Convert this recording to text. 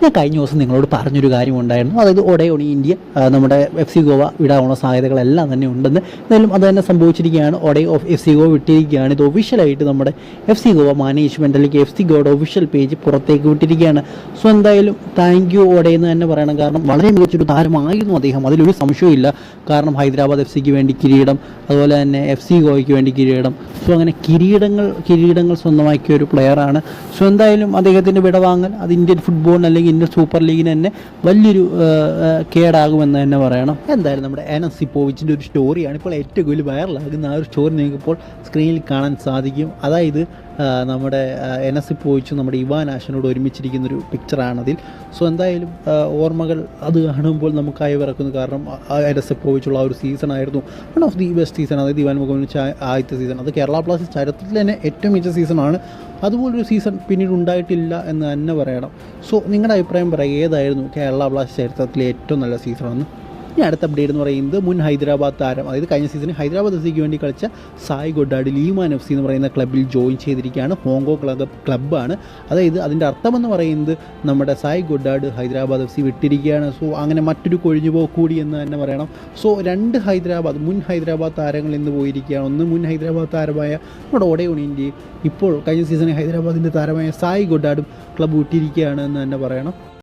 ഞാൻ കഴിഞ്ഞ ദിവസം നിങ്ങളോട് പറഞ്ഞൊരു കാര്യമുണ്ടായിരുന്നു, അതായത് ഒഡയോണി ഇന്ത്യ നമ്മുടെ FC ഗോവ വിടാനുള്ള സാധ്യതകളെല്ലാം തന്നെ ഉണ്ടെന്ന്. എന്തായാലും അത് തന്നെ സംഭവിച്ചിരിക്കുകയാണ്. FC ഗോവ വിട്ടിരിക്കുകയാണ്. ഇത് ഒഫീഷ്യലായിട്ട് നമ്മുടെ FC ഗോവ മാനേജ്മെൻറ്റ് അല്ലെങ്കിൽ FC ഗോവയുടെ ഒഫീഷ്യൽ പേജ് പുറത്തേക്ക് വിട്ടിരിക്കുകയാണ്. സോ എന്തായാലും താങ്ക് യു ഒഡേ എന്ന് തന്നെ പറയണം. കാരണം വളരെ മികച്ചൊരു താരമായിരുന്നു അദ്ദേഹം, അതിലൊരു സംശയമില്ല. കാരണം ഹൈദരാബാദ് FC ക്ക് വേണ്ടി കിരീടം, അതുപോലെ തന്നെ FC ഗോവയ്ക്ക് വേണ്ടി കിരീടം, സോ അങ്ങനെ കിരീടങ്ങൾ സ്വന്തമാക്കിയ ഒരു പ്ലെയറാണ്. സോ എന്തായാലും അദ്ദേഹത്തിൻ്റെ വിടവാങ്ങൽ അത് ഇന്ത്യൻ ഫുട്ബോളിന് അല്ലെങ്കിൽ ഇന്ത്യൻ സൂപ്പർ ലീഗിന് തന്നെ വലിയൊരു കേടാകുമെന്ന് തന്നെ പറയണം. എന്തായാലും നമ്മുടെ എനസിപ്പോവിച്ചിൻ്റെ ഒരു സ്റ്റോറിയാണ് ഇപ്പോൾ ഏറ്റവും കൂടുതൽ വൈറലാകുന്ന. ആ ഒരു സ്റ്റോറി നിങ്ങൾക്കിപ്പോൾ സ്ക്രീനിൽ കാണാൻ സാധിക്കും. അതായത് നമ്മുടെ എനസിപ്പോവിച്ചും നമ്മുടെ ഇവാൻ ആഷനോട് ഒരുമിച്ചിരിക്കുന്നൊരു പിക്ചറാണതിൽ. സോ എന്തായാലും ഓർമ്മകൾ അത് കാണുമ്പോൾ നമുക്കായി വിറക്കുന്നു. കാരണം എനസിപ്പോവിച്ചുള്ള ആ ഒരു സീസണായിരുന്നു one of the best season. അതായത് ഇവാൻ മുഖമിച്ച് ആദ്യത്തെ സീസൺ, അത് കേരള ബ്ലാസ്റ്റേഴ്സ് ചരിത്രത്തിൽ തന്നെ ഏറ്റവും മികച്ച സീസണാണ്. അതുപോലൊരു സീസൺ പിന്നീട് ഉണ്ടായിട്ടില്ല എന്ന് തന്നെ പറയണം. സോ നിങ്ങളുടെ അഭിപ്രായം പറയുക, ഏതായിരുന്നു കേരള ബ്ലാസ്റ്റേഴ്സ് ചരിത്രത്തിലെ ഏറ്റവും നല്ല സീസണെന്ന്? ഇനി അടുത്ത അപ്ഡേറ്റ് എന്ന് പറയുന്നത് മുൻ ഹൈദരാബാദ് താരം, അതായത് കഴിഞ്ഞ സീസണിൽ ഹൈദരാബാദ് FC ക്ക് വേണ്ടി കളിച്ച സായ് ഗൊഡാർഡ് ലീമാൻ FC എന്ന് പറയുന്ന ക്ലബ്ബിൽ ജോയിൻ ചെയ്തിരിക്കുകയാണ്. ഹോങ്കോ ക്ലബ്ബാണ്. അതായത് അതിൻ്റെ അർത്ഥമെന്ന് പറയുന്നത് നമ്മുടെ സായ് ഗൊഡാർഡ് ഹൈദരാബാദ് FC വിട്ടിരിക്കുകയാണ്. സോ അങ്ങനെ മറ്റൊരു കൊഴിഞ്ഞുപോക്ക് കൂടി എന്ന് തന്നെ പറയണം. സോ രണ്ട് മുൻ ഹൈദരാബാദ് താരങ്ങൾ ഇന്ന് പോയിരിക്കുകയാണ്. ഒന്ന് മുൻ ഹൈദരാബാദ് താരമായ നമ്മുടെ ഒഡയോണി ഇന്ത്യയും ഇപ്പോൾ കഴിഞ്ഞ സീസണിൽ ഹൈദരാബാദിൻ്റെ താരമായ സായ് ഗൊഡാർഡും ക്ലബ്ബ് വിട്ടിരിക്കുകയാണ് എന്ന് തന്നെ പറയണം.